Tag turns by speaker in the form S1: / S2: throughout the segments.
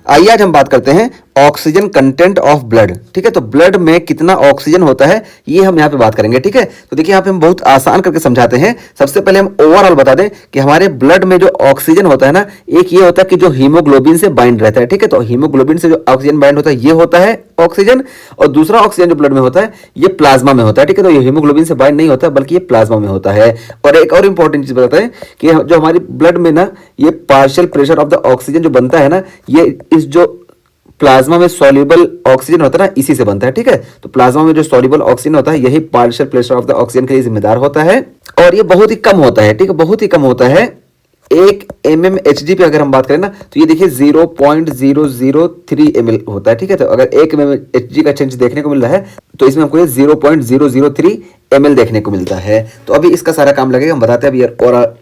S1: आइए आज हम बात करते हैं ऑक्सीजन कंटेंट ऑफ ब्लड। ठीक है, तो ब्लड में कितना ऑक्सीजन होता है ये हम यहाँ पे बात करेंगे। ठीक है, तो देखिए यहाँ पे हम बहुत आसान करके समझाते हैं। सबसे पहले हम ओवरऑल बता दें कि हमारे ब्लड में जो ऑक्सीजन होता है ना, एक ये होता है कि जो हीमोग्लोबिन से बाइंड रहता है। ठीक है, तो हीमोग्लोबिन से जो ऑक्सीजन बाइंड होता है ये होता है ऑक्सीजन, और दूसरा ऑक्सीजन जो ब्लड में होता है ये प्लाज्मा में होता है। ठीक है, तो ये हीमोग्लोबिन से बाइंड नहीं होता बल्कि ये प्लाज्मा में होता है। और एक और इंपॉर्टेंट चीज बताते हैं कि जो हमारी ब्लड में ना ये partial pressure of the oxygen जो बनता है ना, ये इस जो प्लाज्मा में सॉल्युबल ऑक्सीजन होता है ना, इसी से बनता है। ठीक है, तो प्लाज्मा में जो सॉल्युबल ऑक्सीजन होता है यही partial pressure of the oxygen के लिए जिम्मेदार होता है, और ये बहुत ही कम होता है। ठीक है, बहुत ही कम होता है। 1 mmHg पे अगर हम बात करें ना, तो ये देखिए 0.003 ml होता है। ठीक है, तो अगर 1 mmHg का चेंज देखने को मिल रहा है तो इसमें हमको ये 0.003 ml देखने को मिलता है। तो अभी इसका सारा काम लगेगा, हम बताते हैं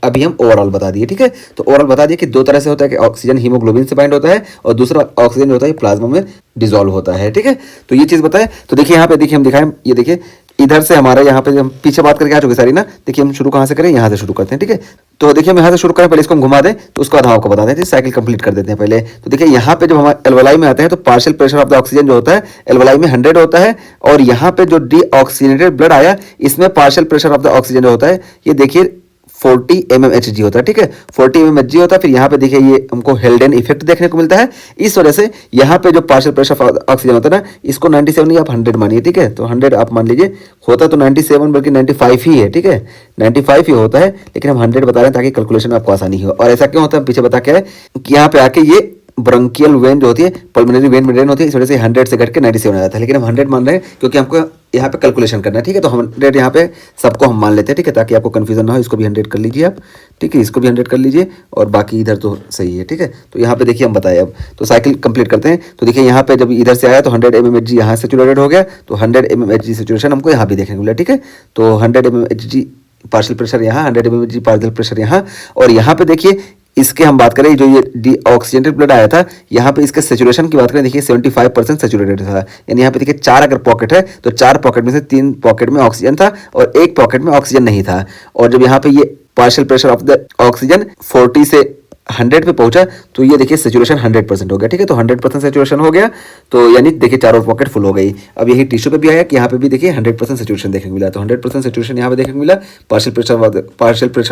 S1: अभी हम ओवरऑल बता दिए। ठीक है, तो ओवरऑल बता दिए कि दो तरह से होता है कि ऑक्सीजन हीमोग्लोबिन से बाइंड होता है और दूसरा ऑक्सीजन जो होता है प्लाज्मा में डिसॉल्व होता है। ठीक है, तो ये चीज बताएं। तो देखिए यहाँ पे देखिए हम दिखाएं, ये देखिए इधर से हमारे यहाँ पे हम पीछे बात करके आ चुके सारी ना। देखिए हम शुरू कहाँ से करें, यहाँ से शुरू करते हैं। ठीक है, तो देखिए हम यहाँ से शुरू करें, पहले इसको हम घुमा दें तो उसके बाद हम आपको बता दें। साइकिल कंप्लीट कर देते हैं पहले। तो देखिए यहाँ पे जब हम एल्वलाई में आते हैं तो partial pressure of the oxygen जो होता है एल्वलाई में 100 होता है, और यहाँ पे जो डीऑक्सीजनेटेड ब्लड आया इसमें partial pressure of the oxygen जो होता है ये देखिए 40 mmHg होता है। ठीक है, 40 mmHg होता है। फिर यहाँ पे देखिए ये हमको हेल्डेन इफेक्ट देखने को मिलता है। इस वजह से यहाँ पे जो पार्शियल प्रेशर ऑफ ऑक्सीजन होता है ना, इसको 97 नहीं आप 100 मानिए। ठीक है, तो 100 आप मान लीजिए, होता तो 97 बल्कि 95 ही है। ठीक है, 95 ही होता है, लेकिन हम 100 बता रहे हैं ताकि कैलकुलेशन में आपको आसानी हो। और ऐसा क्यों होता है पीछे बता के है कि यहाँ पे आके ये ब्रोंकियल वेन जो होती है, पल्मोनरी वेन मेम्ब्रेन होती है, इस वजह से 100 से घट के 97 आ जाता है, लेकिन हम 100 मान रहे हैं क्योंकि हमको यहाँ पे कैलकुलेशन करना है। ठीक है, तो 100 यहाँ पे सबको हम मान लेते हैं। ठीक है, ताकि आपको कंफ्यूजन ना हो। इसको भी 100 कर लीजिए आप। ठीक है, इसको भी 100 कर लीजिए, और बाकी इधर तो सही है। ठीक है, तो यहाँ पे देखिए हम बताए अब तो साइकिल कंप्लीट करते हैं। तो देखिए यहाँ पे जब इधर से आया तो 100 mmHg यहाँ सेचुरेटेड हो गया, तो 100 mmHg सेचुरेशन हमको यहाँ भी देखने को मिला। ठीक है, तो 100 mmHg पार्शियल प्रेशर यहाँ, 100 mmHg पार्शियल प्रेशर यहाँ, और यहाँ पे देखिए इसके हम बात करें जो ये डीऑक्सीजनेटेड ब्लड आया था, यहाँ पे इसके सेचुरेशन की बात करें, देखिए 75% सेचुरेटेड था। यानी यहाँ पे देखिए 4 अगर पॉकेट है तो 4 पॉकेट में से 3 पॉकेट में ऑक्सीजन था और 1 पॉकेट में ऑक्सीजन नहीं था। और जब यहाँ पे ये partial pressure of the oxygen 40 से 100 पे पहुंचा तो ये देखिए सेचुरेशन 100% हो गया। ठीक है, तो 100% सेचुरेशन हो गया, तो यानी देखिए चारों पॉकेट फुल हो गई। अब यही टिश्यू पे भी आया कि यहाँ पे भी देखिए 100% सेचुरेशन देखने को मिला, तो 100% सेचुरेशन यहाँ पे देखने को मिला। Partial pressure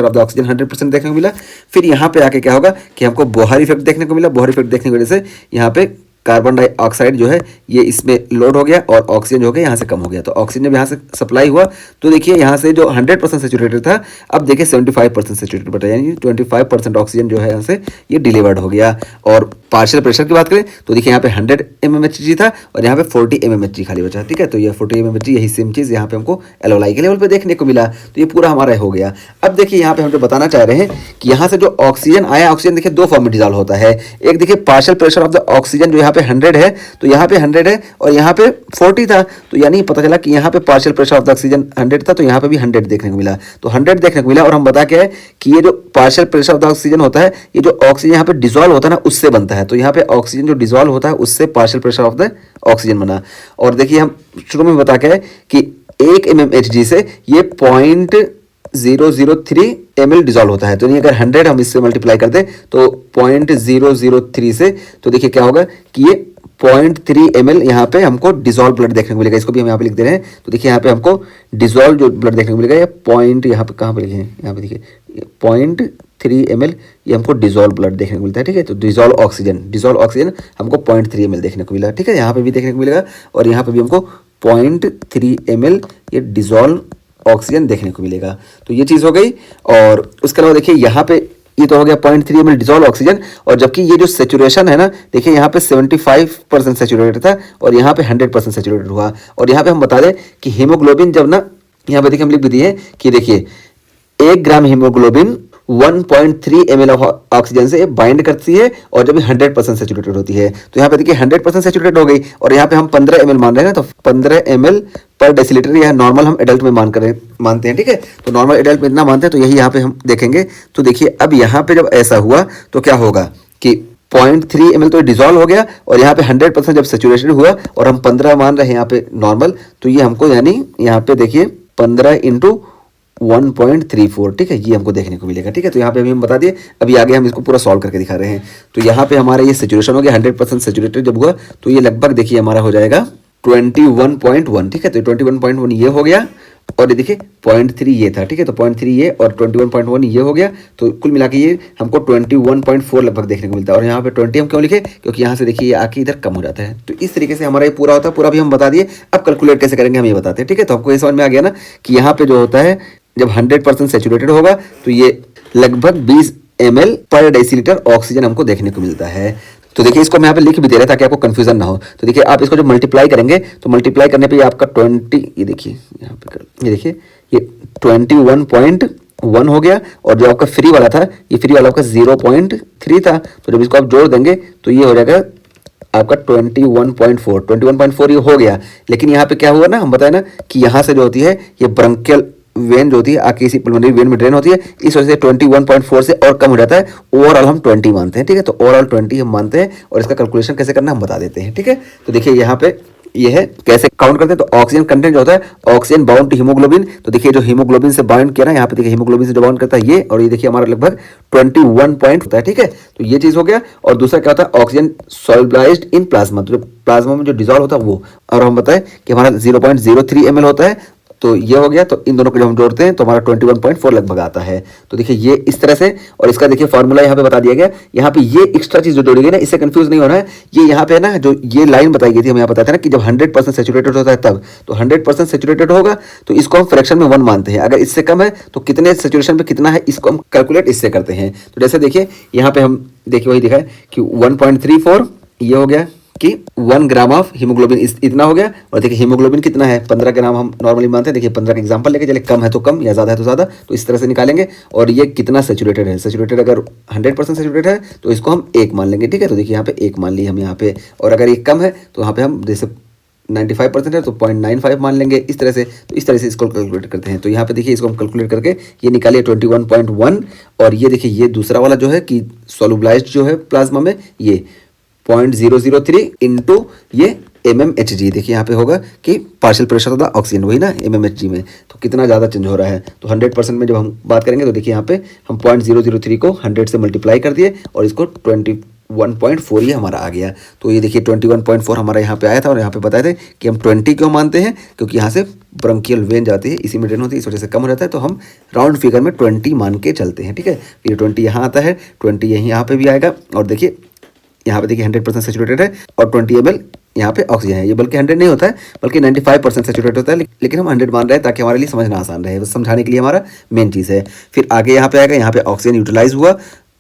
S1: of the oxygen 100% देखने को मिला। फिर यहाँ पे आके क्या होगा कि हमको बोहर इफेक्ट देखने को मिला। बोहर इफेक्ट देखने की वजह से यहाँ पे कार्बन डाइऑक्साइड जो है ये इसमें लोड हो गया और ऑक्सीजन जो है यहाँ से कम हो गया। तो ऑक्सीजन जब यहाँ से सप्लाई हुआ तो देखिए यहाँ से जो 100% सेचुरेटेड था अब देखिए 75% सेचुरेटेड बटा, यानी 25% ऑक्सीजन जो है यहाँ से ये डिलीवर्ड हो गया। और पार्शियल प्रेशर की बात करें तो देखिए यहाँ पे 100 mmHg था और यहाँ पे 40 mmHg खाली बचा। ठीक है, तो ये 40 mmHg यही सेम चीज़ यहाँ पे हमको एल्वलाई के लेवल पे देखने को मिला। तो ये पूरा हमारा हो गया। अब देखिए यहाँ पे हम जो बताना चाह रहे हैं कि यहाँ से जो ऑक्सीजन आया, ऑक्सीजन देखिए 2 फॉर्म में डिसॉल्व होता है। एक देखिए partial pressure of the oxygen जो यहाँ पे 100 है, तो यहाँ पे 100 है और यहाँ पे 40 था, तो यानी पता चला कि यहाँ पे partial pressure of the oxygen 100 था, तो यहाँ पे भी 100 देखने को मिला। तो 100 देखने को मिला, और हम बता के है कि ये जो partial pressure of the oxygen होता है, ये जो ऑक्सीजन यहाँ पे डिसॉल्व होता है ना उससे बनता है। तो यहाँ पे ऑक्सीजन जो डिसॉल्व होता है उससे partial pressure of the oxygen बना। और देखिए हम शुरू में बता के है कि 1 mmHg से ये 0.003 ml डिसॉल्व होता है। तो नहीं अगर 100 हम इससे मल्टीप्लाई कर दें तो 0.003 से, तो देखिए क्या होगा कि ये 0.3 ml यहाँ पे हमको डिसॉल्व ब्लड देखने को मिलेगा। इसको भी हम यहाँ पे लिख दे रहे हैं। तो देखिए यहाँ पे हमको डिसॉल्व जो ब्लड देखने को मिलेगा, ये पॉइंट यहाँ पे कहाँ पे लिखे हैं, यहाँ पे देखिए 0.3 ml ये हमको डिसॉल्व ब्लड देखने को मिलता है। ठीक है, तो डिसॉल्व ऑक्सीजन हमको 0.3 ml देखने को मिला। ठीक है, यहाँ पे भी देखने को मिलेगा और यहाँ पे भी हमको 0.3 ml ये डिसॉल्व ऑक्सीजन देखने को मिलेगा। तो ये चीज़ हो गई। और उसके अलावा देखिए यहाँ पे ये तो हो गया 0.3 ml डिसॉल्व ऑक्सीजन, और जबकि ये जो सेचुरेशन है ना, देखिए यहाँ पे 75% सेचुरेटेड था और यहाँ पे 100% सेचुरेटेड हुआ। और यहाँ पे हम बता दें कि हीमोग्लोबिन जब ना, यहाँ पे देखिए हम लिख भी दिए कि देखिए 1 ग्राम हीमोग्लोबिन 1.3 ml ऑफ ऑक्सीजन से बाइंड करती है और जब 100% सेचुरेटेड होती है। तो यहाँ पे देखिए 100% सेचुरेटेड हो गई, और यहाँ पे हम 15 ml मान रहे हैं ना, तो 15 ml पर डेसीलीटर यह नॉर्मल हम एडल्ट में मानते हैं। ठीक है, तो नॉर्मल एडल्ट में इतना मानते हैं, तो यही यहाँ पे हम देखेंगे। तो देखिए अब यहाँ पे जब ऐसा हुआ तो क्या होगा कि 0.3 ml तो डिसॉल्व हो गया और यहाँ पे 100% जब सेचुरेटेड हुआ और हम 15 मान रहे हैं यहाँ पे नॉर्मल, तो ये हमको यानी यहाँ पे देखिए 15 × 1.34, ठीक है, ये हमको देखने को मिलेगा। ठीक है, तो यहाँ पे अभी हम बता दिए, अभी आगे हम इसको पूरा सॉल्व करके दिखा रहे हैं। तो यहाँ पे हमारा ये सेचुरेशन हो गया, 100% सेचुरेटेड जब हुआ तो ये लगभग देखिए हमारा हो जाएगा 21.1। ठीक है, तो 21.1 ये हो गया, और ये देखिए 0.3 ये था। ठीक है, तो 0.3 ये और 21.1 ये हो गया, तो कुल मिला के ये हमको 21.4 लगभग देखने को मिलता है। और यहाँ पे 20 हम क्यों लिखे, क्योंकि यहाँ से देखिए ये आके इधर कम हो जाता है। तो इस तरीके से हमारा ये पूरा होता है, पूरा भी हम बता दिए। अब कैलकुलेट कैसे करेंगे हम ये बताते हैं। ठीक है, तो आपको ये समझ में आ गया ना कि यहाँ पे जो होता है जब 100% सेचुरेटेड होगा तो ये लगभग 20 ml पर डेसीलीटर ऑक्सीजन हमको देखने को मिलता है। तो देखिए इसको मैं यहाँ पे लिख भी दे रहा ताकि आपको कंफ्यूजन ना हो। तो देखिए आप इसको जब मल्टीप्लाई करेंगे तो मल्टीप्लाई करने पे आपका 20, ये देखिए यहाँ पे ये देखिए ये 21.1 हो गया, और जो आपका फ्री वाला था ये फ्री वाला आपका 0.3 था। तो जब इसको आप जोड़ देंगे तो ये हो जाएगा आपका 21.4 ये हो गया। लेकिन यहाँ पे क्या हुआ ना, हम बताए ना कि यहाँ से जो होती है ये ब्रंकियल वेन जो होती है आके इसी पल्मोनरी वेन में ड्रेन होती है, इस वजह से 21.4 से और कम हो जाता है। ओवरऑल हम 20 मानते हैं। ठीक है, तो ओवरऑल 20 हम मानते हैं, और इसका कैलकुलेशन कैसे करना हम बता देते हैं। ठीक है, तो देखिए यहाँ पे ये है कैसे काउंट करते हैं। तो ऑक्सीजन कंटेंट जो होता है ऑक्सीजन बाउंड टू हीमोग्लोबिन, तो देखिए जो हीमोग्लोबिन से बाउंड किया ना, यहाँ पे देखिए हीमोग्लोबिन से जो बाउंड करता है ये, और ये देखिए हमारा लगभग 21 पॉइंट होता है। ठीक है, तो ये चीज हो गया। और दूसरा क्या होता है, ऑक्सीजन सॉल्युबलाइज्ड इन प्लाज्मा, तो जो प्लाज्मा में जो डिजॉल्व होता है वो, और हम बताएं कि हमारा 0.03 ml होता है। तो ये हो गया, तो इन दोनों को जब हम जोड़ते हैं तो हमारा 21.4 लगभग आता है। तो देखिए ये इस तरह से, और इसका देखिए फॉर्मूला यहाँ पे बता दिया गया। यहाँ पे ये एक्स्ट्रा चीज जो जोड़ी गई ना, इससे कंफ्यूज नहीं होना है। ये यहाँ पे ना जो ये लाइन बताई गई थी, हम यहाँ बताते हैं ना कि जब 100% सेचुरेटेड होता है तब, तो 100% सेचुरेटेड होगा तो इसको हम फ्रैक्शन में 1 मानते हैं। अगर इससे कम है तो कितने सेचुरेशन पे कितना है इसको हम कैलकुलेट इससे करते हैं। तो जैसे देखिए यहाँ पे हम देखिए वही दिखा है कि 1.34 ये हो गया कि 1 ग्राम ऑफ हीमोग्लोबिन इतना हो गया। और देखिए हीमोग्लोबिन कितना है, 15 ग्राम हम नॉर्मली मानते हैं। देखिए 15 का एग्जांपल लेके चले, कम है तो कम या ज़्यादा है तो ज़्यादा, तो इस तरह से निकालेंगे। और ये कितना सेचुरेटेड है, सेचुरेटेड अगर 100% सेचुरेटेड है तो इसको हम 1 मान लेंगे। ठीक है, तो देखिए यहाँ पे 1 मान ली हम यहाँ पे, और अगर ये कम है तो यहाँ पे हम जैसे 95% है तो 0.95 मान लेंगे, इस तरह से। तो इस तरह से इसको कैलकुलेट करते हैं। तो यहाँ पे देखिए इसको हम कैलकुलेट करके ये निकालिए 21.1, और ये देखिए ये दूसरा वाला जो है कि सोलुबलाइज्ड जो है प्लाज्मा में ये 0.003 इंटू ये mmHg, देखिए यहाँ पे होगा कि partial pressure of the oxygen, वही ना mmHg में, तो कितना ज़्यादा चेंज हो रहा है। तो 100% में जब हम बात करेंगे तो देखिए यहाँ पे हम 0.003 को 100 से मल्टीप्लाई कर दिए, और इसको 21.4 ये हमारा आ गया। तो ये देखिए 21.4 हमारा यहाँ पे आया था, और यहाँ पे बताए थे कि हम 20 क्यों मानते हैं, क्योंकि यहाँ से ब्रंकियल वेन जाती है, इसी में ड्रेन होती है, इस वजह से कम हो जाता है। तो हम राउंड फिगर में 20 मान के चलते हैं। ठीक है, फिर 20 यहाँ आता है, 20 यहीं यहाँ पे भी आएगा, और देखिए यहाँ पे देखिए 100% सेचुरेटेड है, और 20 ml यहाँ पे ऑक्सीजन है। ये बल्कि 100 नहीं होता है, बल्कि 95% सेचुरेटेड होता है, लेकिन हम 100 मान रहे हैं ताकि हमारे लिए समझना आसान रहे, बस समझाने के लिए हमारा मेन चीज़ है। फिर आगे यहाँ पे आएगा, यहाँ पे ऑक्सीजन यूटिलाइज हुआ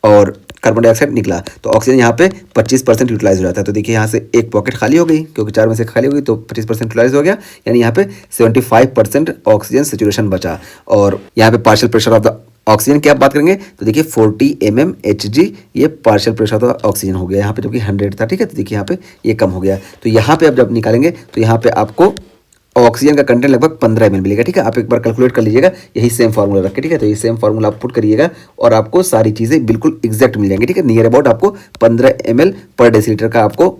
S1: और कार्बन डाइऑक्साइड निकला, तो ऑक्सीजन यहाँ पे 25% यूटिलाइज हो जाता है। तो देखिए यहाँ से एक पॉकेट खाली हो गई, क्योंकि 4 में से खाली हो गई तो 25% यूटिलाइज हो गया, यानी यहाँ पे 75% ऑक्सीजन सेचुरेशन बचा। और यहाँ पे partial pressure of the oxygen की आप बात करेंगे तो देखिए 40 mmHg ये partial pressure of the oxygen हो गया यहाँ पे, जो कि 100 था। ठीक है, तो देखिए यहाँ पे ये कम हो गया। तो यहाँ पे अब जब निकालेंगे तो यहाँ पे आपको ऑक्सीजन का कंटेंट लगभग 15 ml मिलेगा। ठीक है, आप एक बार कैलकुलेट कर लीजिएगा, यही सेम फार्मूला रख के। ठीक है, तो ये सेम फार्मूला आप पुट करिएगा और आपको सारी चीज़ें बिल्कुल एग्जैक्ट मिल जाएंगी। ठीक है, नियर अबाउट आपको 15 ml पर डेसीलीटर का आपको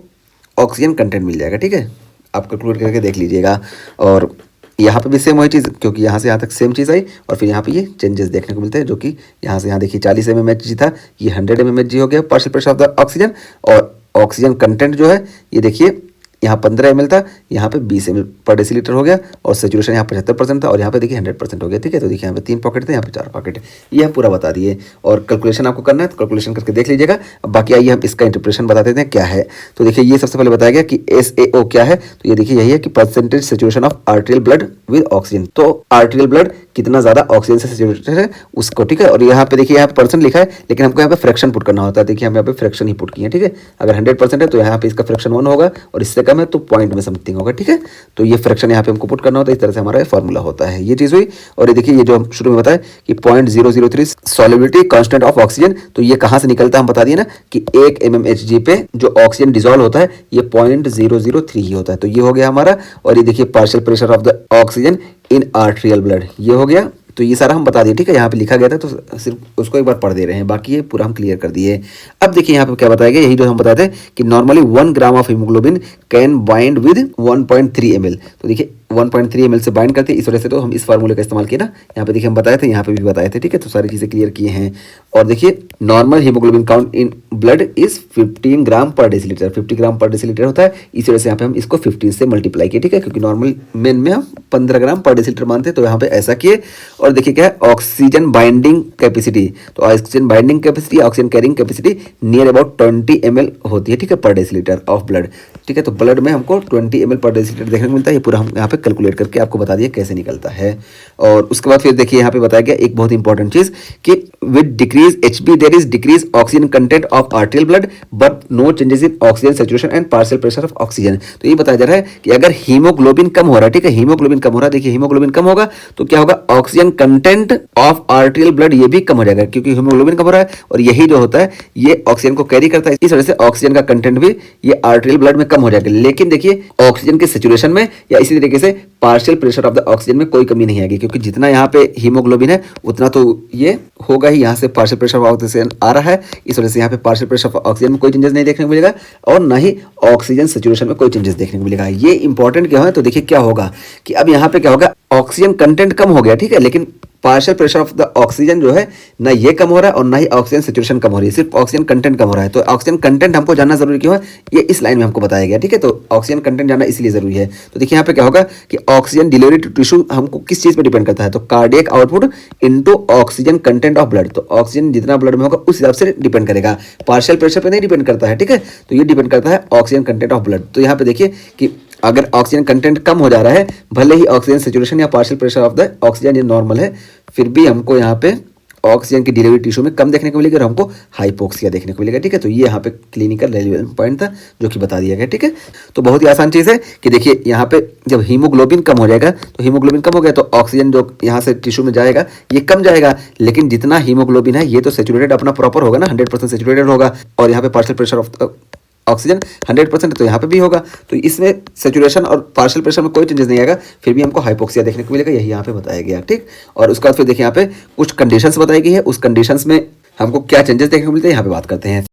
S1: ऑक्सीजन कंटेंट मिल जाएगा। ठीक है, आप कैलकुलेट करके देख लीजिएगा। और यहाँ पे भी सेम वही चीज़, क्योंकि यहाँ से यहाँ तक सेम चीज़ आई, और फिर यहाँ पे ये चेंजेस देखने को मिलते हैं, जो कि यहाँ से यहाँ देखिए 40 mmHg था, ये 100 mmHg हो गया partial pressure of the oxygen. और ऑक्सीजन कंटेंट जो है ये देखिए यहाँ 15 ml था, यहाँ पे 20 ml पर डेसीलीटर हो गया, और सेचुरेशन यहाँ 75% था, और यहाँ पे देखिए 100% हो गया। ठीक है, तो देखिए यहाँ पे 3 पॉकेट थे, यहाँ पे 4 पॉकेट, ये हम पूरा बता दिए। और कैलकुलेशन आपको करना है तो कैलकुलेशन करके देख लीजिएगा। अब बाकी आइए हम इसका इंटरप्रेशन बता देते हैं क्या है। तो देखिए ये सबसे पहले बताया गया कि SAO क्या है, तो ये देखिए यही है कि percentage saturation of arterial blood with oxygen. तो आर्टेरियल ब्लड कितना ज़्यादा ऑक्सीजन से सेचुरेटेड है उसको। ठीक है, और यहाँ पे देखिए यहाँ पे परसेंट लिखा है, लेकिन हमको यहाँ पे फ्रैक्शन पुट करना होता है। देखिए हम यहाँ पे फ्रैक्शन ही पुट किए हैं। ठीक है, अगर 100% है तो यहाँ पे इसका फ्रैक्शन 1 होगा, और इससे कम है तो पॉइंट में समथिंग होगा। ठीक है, तो ये फ्रैक्शन यहाँ पे हमको पुट करना होता है, इस तरह से हमारा फार्मूला होता है। ये चीज़ हुई। और ये देखिए ये जो हम शुरू में बताया कि 0.003 सॉल्युबिलिटी कांस्टेंट ऑफ ऑक्सीजन, तो ये कहाँ से निकलता है हम बता दिए ना कि 1 mmHg पे जो ऑक्सीजन डिजॉल्व होता है ये 0.003 ही होता है। तो ये हो गया हमारा। और ये देखिए partial pressure of the oxygen in arterial blood, ये हो गया। तो ये सारा हम बता दिए। ठीक है, यहाँ पे लिखा गया था तो सिर्फ उसको एक बार पढ़ दे रहे हैं, बाकी ये पूरा हम क्लियर कर दिए। अब देखिए यहाँ पे क्या बताया गया, यही जो हम बताते हैं कि normally 1 gram of haemoglobin can bind with 1.3 ml। तो देखिए 1.3 ml से बाइंड करती है, इस वजह से तो हम इस फार्मूले का इस्तेमाल किए ना, यहाँ पे देखिए हम बताए थे, यहाँ पे भी बताए थे, ठीक है। तो सारी चीज़ें क्लियर किए हैं। और देखिए normal haemoglobin count in blood is 15 ग्राम पर डेसीलीटर, 50 ग्राम पर डेसीलीटर होता है, इस वजह से यहाँ पे हम इसको 15 से मल्टीप्लाई किए, ठीक है, क्योंकि नॉर्मल मेन में हम 15 ग्राम पर डेसीलीटर मानते हैं, तो यहाँ पे ऐसा किए। और देखिए क्या है ऑक्सीजन बाइंडिंग कैपेसिटी, तो oxygen binding capacity, oxygen carrying capacity near about 20 ml होती है, ठीक है, पर डेसीलीटर ऑफ ब्लड, ठीक है। तो ब्लड में हमको 20 ml पर डेसीलीटर देखने को मिलता है, ये पूरा हम यहाँ पे कैलकुलेट करके आपको बता दिया कैसे निकलता है। और उसके बाद फिर देखिए यहाँ पे बताया गया एक बहुत इंपॉर्टेंट चीज कि with decrease HB there is decrease oxygen content of arterial blood but no changes in oxygen saturation and partial pressure of oxygen. तो ये बताया जा रहा है कि अगर हीमोग्लोबिन कम हो रहा है, ठीक है, हीमोग्लोबिन कम हो रहा है, देखिए हीमोग्लोबिन कम होगा तो क्या होगा, oxygen content of arterial blood ये भी कम हो जाएगा, क्योंकि हीमोग्लोबिन कम हो रहा है और यही जो होता है ये ऑक्सीजन को कैरी करता है, इस वजह से ऑक्सीजन का कंटेंट भी ये आर्टेरियल ब्लड में कम हो जाएगा। लेकिन देखिए ऑक्सीजन के सैचुरेशन में या इसी तरीके से partial pressure of the oxygen में कोई कमी नहीं आएगी, क्योंकि जितना यहाँ पे हीमोग्लोबिन है उतना तो ये होगा ही, यहाँ से पार्शियल प्रेशर ऑफ ऑक्सीजन आ रहा है, इस वजह से यहाँ पे पार्शियल प्रेशर ऑफ ऑक्सीजन में कोई चेंजेस नहीं देखने को मिलेगा और ना ही ऑक्सीजन सैचुरेशन में कोई चेंजेस देखने को मिलेगा। ये इंपॉर्टेंट क्या है, तो देखिए क्या होगा कि अब यहाँ पे क्या होगा, ऑक्सीजन कंटेंट कम हो गया, ठीक है, लेकिन partial pressure of the oxygen जो है ना ये कम हो रहा है और ना ही ऑक्सीजन सैचुरेशन कम हो रही है, सिर्फ ऑक्सीजन कंटेंट कम हो रहा है। तो ऑक्सीजन कंटेंट हमको जानना जरूरी क्यों है, ये इस लाइन में हमको बताया गया, ठीक है। तो ऑक्सीजन कंटेंट जानना इसलिए जरूरी है। तो देखिए यहाँ पे क्या होगा कि ऑक्सीजन डिलीवरी टू टिश्यू हमको किस चीज पे डिपेंड करता है, तो cardiac output into oxygen content of blood, तो ऑक्सीजन जितना ब्लड में होगा उस हिसाब से डिपेंड करेगा, पार्शियल प्रेशर पे नहीं डिपेंड करता है, ठीक है। तो ये डिपेंड करता है ऑक्सीजन कंटेंट ऑफ ब्लड। तो यहाँ पे देखिए कि अगर ऑक्सीजन कंटेंट कम हो जा रहा है, भले ही ऑक्सीजन सैचुरेशन या partial pressure of the oxygen ये नॉर्मल है, फिर भी हमको यहाँ पे ऑक्सीजन की डिलीवरी टिश्यू में कम देखने को मिलेगी और हमको हाइपोक्सिया देखने को मिलेगा, ठीक है। तो ये यहाँ पे क्लिनिकल रेलेवेंट पॉइंट था जो कि बता दिया गया, ठीक है। तो बहुत ही आसान चीज़ है कि देखिए यहाँ पे जब हीमोग्लोबिन कम हो जाएगा, तो हीमोग्लोबिन कम हो गया तो ऑक्सीजन जो यहाँ से टिश्यू में जाएगा ये कम जाएगा, लेकिन जितना हीमोग्लोबिन है ये तो सेचुरेटेड अपना प्रॉपर होगा ना, 100% सेचुरेटेड होगा, और यहाँ पे पार्शियल प्रेशर ऑफ ऑक्सीजन 100% तो यहाँ पे भी होगा, तो इसमें सैचुरेशन और पार्शियल प्रेशर में कोई चेंजेस नहीं आएगा, फिर भी हमको हाइपोक्सिया देखने को मिलेगा, यही यहाँ पे बताया गया, ठीक। और उसके बाद फिर देखिए यहाँ पे कुछ कंडीशंस बताई गई है, उस कंडीशंस में हमको क्या चेंजेस देखने को मिलते हैं यहाँ पे बात करते हैं।